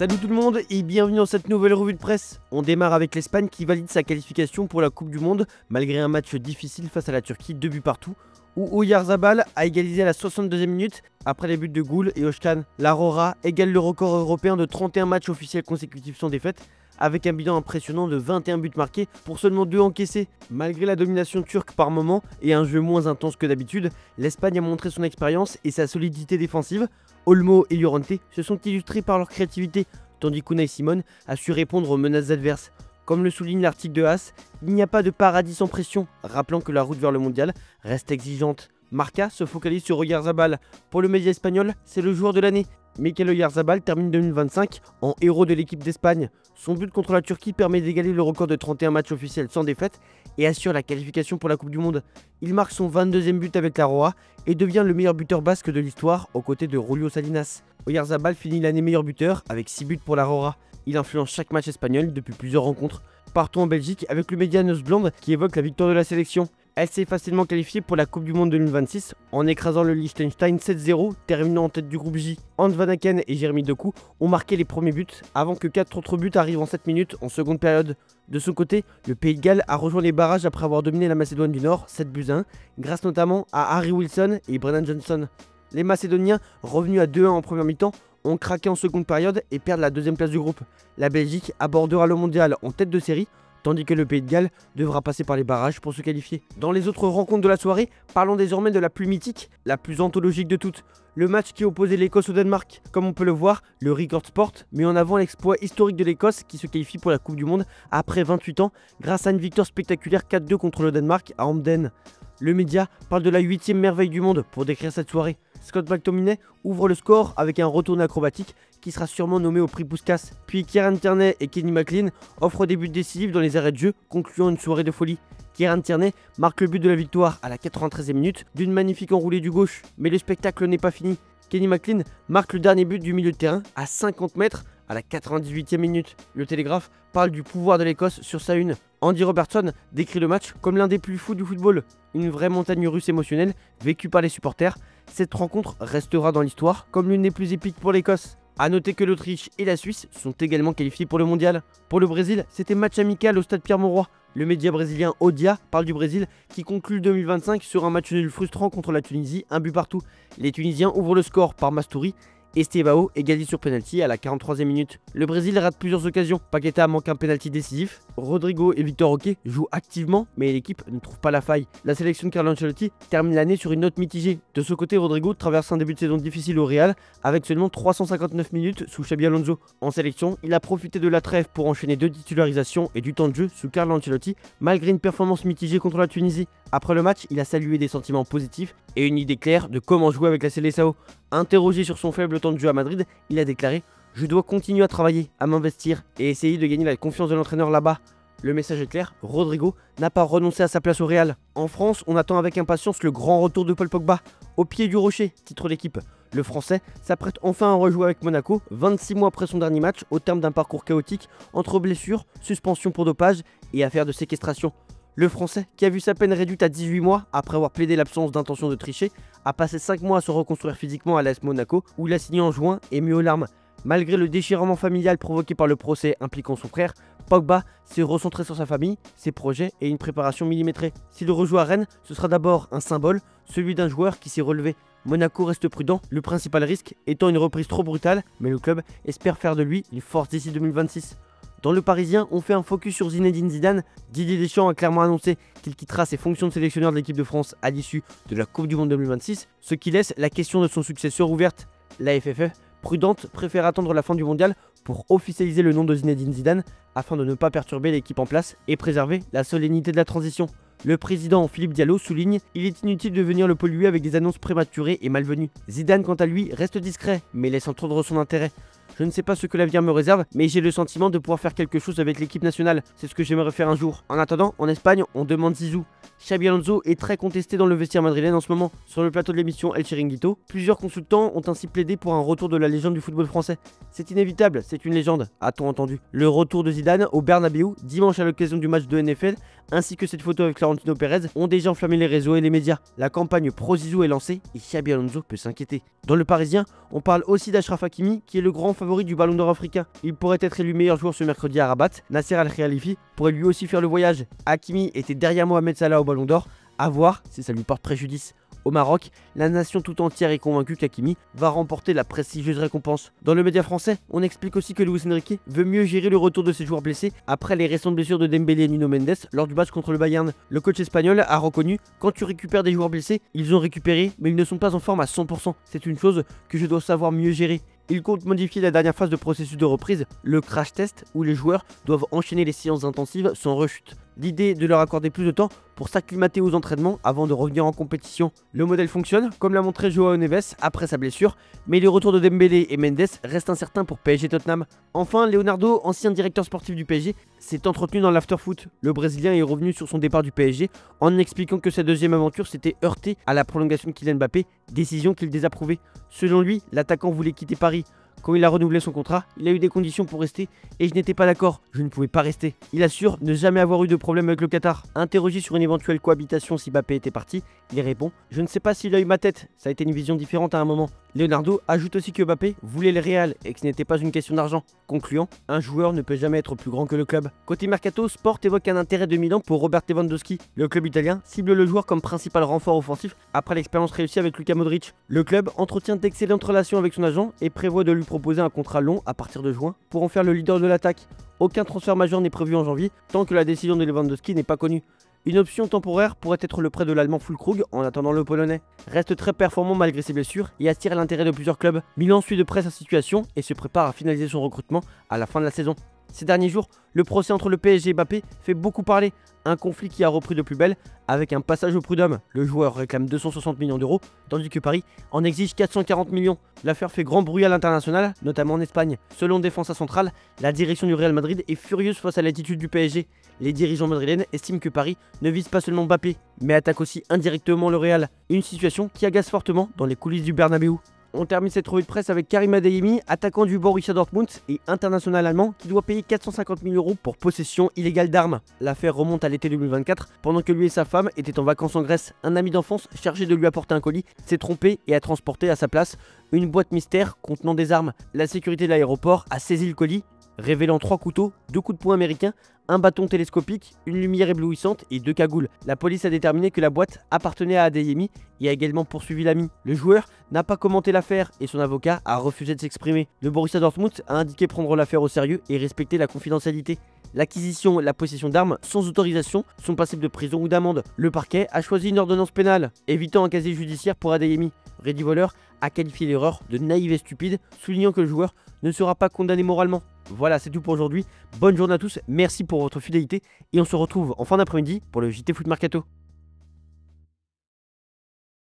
Salut tout le monde et bienvenue dans cette nouvelle revue de presse. On démarre avec l'Espagne qui valide sa qualification pour la Coupe du Monde malgré un match difficile face à la Turquie, 2 buts partout, où Oyarzabal a égalisé à la 62e minute après les buts de Goul et Özcan. La Rora égale le record européen de 31 matchs officiels consécutifs sans défaite, avec un bilan impressionnant de 21 buts marqués pour seulement 2 encaissés. Malgré la domination turque par moments et un jeu moins intense que d'habitude, l'Espagne a montré son expérience et sa solidité défensive. Olmo et Llorente se sont illustrés par leur créativité, tandis qu'Unai Simon a su répondre aux menaces adverses. Comme le souligne l'article de AS, il n'y a pas de paradis sans pression, rappelant que la route vers le mondial reste exigeante. Marca se focalise sur Oyarzabal. Pour le média espagnol, c'est le joueur de l'année. Mikel Oyarzabal termine 2025 en héros de l'équipe d'Espagne. Son but contre la Turquie permet d'égaler le record de 31 matchs officiels sans défaite et assure la qualification pour la Coupe du Monde. Il marque son 22e but avec la Roa et devient le meilleur buteur basque de l'histoire aux côtés de Julio Salinas. Oyarzabal finit l'année meilleur buteur avec 6 buts pour la Roa. Il influence chaque match espagnol depuis plusieurs rencontres. Partons en Belgique avec le média Neusblond qui évoque la victoire de la sélection. Elle s'est facilement qualifiée pour la Coupe du Monde 2026 en écrasant le Liechtenstein 7-0, terminant en tête du groupe J. Hans Van Aken et Jérémy Doku ont marqué les premiers buts avant que 4 autres buts arrivent en 7 minutes en seconde période. De son côté, le Pays de Galles a rejoint les barrages après avoir dominé la Macédoine du Nord 7-1, grâce notamment à Harry Wilson et Brennan Johnson. Les Macédoniens, revenus à 2-1 en première mi-temps, ont craqué en seconde période et perdent la deuxième place du groupe. La Belgique abordera le mondial en tête de série, tandis que le Pays de Galles devra passer par les barrages pour se qualifier. Dans les autres rencontres de la soirée, parlons désormais de la plus mythique, la plus anthologique de toutes. Le match qui opposait l'Écosse au Danemark. Comme on peut le voir, le Record Sport met en avant l'exploit historique de l'Écosse qui se qualifie pour la Coupe du Monde après 28 ans grâce à une victoire spectaculaire 4-2 contre le Danemark à Hampden. Le média parle de la 8e merveille du monde pour décrire cette soirée. Scott McTominay ouvre le score avec un retourné acrobatique qui sera sûrement nommé au prix Puskas. Puis Kieran Tierney et Kenny McLean offrent des buts décisifs dans les arrêts de jeu, concluant une soirée de folie. Kieran Tierney marque le but de la victoire à la 93e minute d'une magnifique enroulée du gauche. Mais le spectacle n'est pas fini. Kenny McLean marque le dernier but du milieu de terrain à 50 mètres à la 98e minute. Le Télégraphe parle du pouvoir de l'Écosse sur sa une. Andy Robertson décrit le match comme l'un des plus fous du football. Une vraie montagne russe émotionnelle vécue par les supporters. Cette rencontre restera dans l'histoire comme l'une des plus épiques pour l'Écosse. A noter que l'Autriche et la Suisse sont également qualifiés pour le mondial. Pour le Brésil, c'était match amical au stade Pierre-Mauroy. Le média brésilien Odia parle du Brésil qui conclut 2025 sur un match nul frustrant contre la Tunisie, un but partout. Les Tunisiens ouvrent le score par Mastouri. Estevao égalise sur penalty à la 43e minute. Le Brésil rate plusieurs occasions. Paqueta manque un penalty décisif. Rodrigo et Victor Roque jouent activement, mais l'équipe ne trouve pas la faille. La sélection de Carlo Ancelotti termine l'année sur une note mitigée. De ce côté, Rodrigo traverse un début de saison difficile au Real, avec seulement 359 minutes sous Xabi Alonso. En sélection, il a profité de la trêve pour enchaîner 2 titularisations et du temps de jeu sous Carlo Ancelotti, malgré une performance mitigée contre la Tunisie. Après le match, il a salué des sentiments positifs et une idée claire de comment jouer avec la Seleção. Interrogé sur son faible temps de jeu à Madrid, il a déclaré « Je dois continuer à travailler, à m'investir et essayer de gagner la confiance de l'entraîneur là-bas ». Le message est clair, Rodrigo n'a pas renoncé à sa place au Real. En France, on attend avec impatience le grand retour de Paul Pogba. Au pied du rocher, titre l'équipe. Le Français s'apprête enfin à rejouer avec Monaco, 26 mois après son dernier match, au terme d'un parcours chaotique, entre blessures, suspension pour dopage et affaire de séquestration. Le Français, qui a vu sa peine réduite à 18 mois après avoir plaidé l'absence d'intention de tricher, a passé 5 mois à se reconstruire physiquement à l'AS Monaco, où il a signé en juin et mis aux larmes. Malgré le déchirement familial provoqué par le procès impliquant son frère, Pogba s'est recentré sur sa famille, ses projets et une préparation millimétrée. S'il rejoue à Rennes, ce sera d'abord un symbole, celui d'un joueur qui s'est relevé. Monaco reste prudent, le principal risque étant une reprise trop brutale, mais le club espère faire de lui une force d'ici 2026. Dans le Parisien, on fait un focus sur Zinedine Zidane. Didier Deschamps a clairement annoncé qu'il quittera ses fonctions de sélectionneur de l'équipe de France à l'issue de la Coupe du Monde 2026, ce qui laisse la question de son successeur ouverte. La FFF, prudente, préfère attendre la fin du mondial pour officialiser le nom de Zinedine Zidane afin de ne pas perturber l'équipe en place et préserver la solennité de la transition. Le président Philippe Diallo souligne « Il est inutile de venir le polluer avec des annonces prématurées et malvenues. Zidane, quant à lui, reste discret, mais laisse entendre son intérêt. Je ne sais pas ce que l'avenir me réserve, mais j'ai le sentiment de pouvoir faire quelque chose avec l'équipe nationale. C'est ce que j'aimerais faire un jour. En attendant, en Espagne, on demande Zizou. Xabi Alonso est très contesté dans le vestiaire madrilène en ce moment. Sur le plateau de l'émission El Chiringuito, plusieurs consultants ont ainsi plaidé pour un retour de la légende du football français. C'est inévitable, c'est une légende, a-t-on entendu. Le retour de Zidane au Bernabéu, dimanche à l'occasion du match de NFL, ainsi que cette photo avec Florentino Pérez, ont déjà enflammé les réseaux et les médias. La campagne pro-Zizou est lancée et Xabi Alonso peut s'inquiéter. Dans le Parisien, on parle aussi d'Achraf Hakimi, qui est le grand favori favori du Ballon d'Or africain. Il pourrait être élu meilleur joueur ce mercredi à Rabat. Nasser Al-Khelaifi pourrait lui aussi faire le voyage. Hakimi était derrière Mohamed Salah au Ballon d'Or. À voir si ça lui porte préjudice. Au Maroc, la nation tout entière est convaincue qu'Hakimi va remporter la prestigieuse récompense. Dans le média français, on explique aussi que Luis Enrique veut mieux gérer le retour de ses joueurs blessés après les récentes blessures de Dembélé et Nuno Mendes lors du match contre le Bayern. Le coach espagnol a reconnu: quand tu récupères des joueurs blessés, ils ont récupéré mais ils ne sont pas en forme à 100%. C'est une chose que je dois savoir mieux gérer. Il compte modifier la dernière phase de processus de reprise, le crash test, où les joueurs doivent enchaîner les séances intensives sans rechute. L'idée de leur accorder plus de temps pour s'acclimater aux entraînements avant de revenir en compétition. Le modèle fonctionne, comme l'a montré Joao Neves après sa blessure, mais le retour de Dembélé et Mendes reste incertain pour PSG Tottenham. Enfin, Leonardo, ancien directeur sportif du PSG, s'est entretenu dans l'afterfoot. Le Brésilien est revenu sur son départ du PSG en expliquant que sa deuxième aventure s'était heurtée à la prolongation de Kylian Mbappé, décision qu'il désapprouvait. Selon lui, l'attaquant voulait quitter Paris. Quand il a renouvelé son contrat, il a eu des conditions pour rester et je n'étais pas d'accord, je ne pouvais pas rester. Il assure ne jamais avoir eu de problème avec le Qatar. Interrogé sur une éventuelle cohabitation si Mbappé était parti, il répond: je ne sais pas s'il a eu ma tête, ça a été une vision différente à un moment. Leonardo ajoute aussi que Mbappé voulait le Real et que ce n'était pas une question d'argent, concluant: un joueur ne peut jamais être plus grand que le club. Côté Mercato, Sport évoque un intérêt de Milan pour Robert Lewandowski. Le club italien cible le joueur comme principal renfort offensif après l'expérience réussie avec Luka Modric. Le club entretient d'excellentes relations avec son agent et prévoit de lui proposer un contrat long à partir de juin pour en faire le leader de l'attaque. Aucun transfert majeur n'est prévu en janvier tant que la décision de Lewandowski n'est pas connue. Une option temporaire pourrait être le prêt de l'allemand Füllkrug en attendant le polonais. Reste très performant malgré ses blessures et attire l'intérêt de plusieurs clubs. Milan suit de près sa situation et se prépare à finaliser son recrutement à la fin de la saison. Ces derniers jours, le procès entre le PSG et Mbappé fait beaucoup parler. Un conflit qui a repris de plus belle avec un passage au prud'homme. Le joueur réclame 260 millions d'euros, tandis que Paris en exige 440 millions. L'affaire fait grand bruit à l'international, notamment en Espagne. Selon Défensa Centrale, la direction du Real Madrid est furieuse face à l'attitude du PSG. Les dirigeants madrilènes estiment que Paris ne vise pas seulement Mbappé, mais attaque aussi indirectement le Real. Une situation qui agace fortement dans les coulisses du Bernabéu. On termine cette revue de presse avec Karim Adeyemi, attaquant du Borussia Dortmund et international allemand, qui doit payer 450 000 euros pour possession illégale d'armes. L'affaire remonte à l'été 2024, pendant que lui et sa femme étaient en vacances en Grèce. Un ami d'enfance chargé de lui apporter un colis s'est trompé et a transporté à sa place une boîte mystère contenant des armes. La sécurité de l'aéroport a saisi le colis, révélant 3 couteaux, 2 coups de poing américains, un bâton télescopique, une lumière éblouissante et 2 cagoules. La police a déterminé que la boîte appartenait à Adeyemi et a également poursuivi l'ami. Le joueur n'a pas commenté l'affaire et son avocat a refusé de s'exprimer. Le Borussia Dortmund a indiqué prendre l'affaire au sérieux et respecter la confidentialité. L'acquisition et la possession d'armes sans autorisation sont passibles de prison ou d'amende. Le parquet a choisi une ordonnance pénale, évitant un casier judiciaire pour Adeyemi. Reddy Voller a qualifié l'erreur de naïve et stupide, soulignant que le joueur ne sera pas condamné moralement. Voilà, c'est tout pour aujourd'hui. Bonne journée à tous, merci pour votre fidélité et on se retrouve en fin d'après-midi pour le JT Foot Mercato.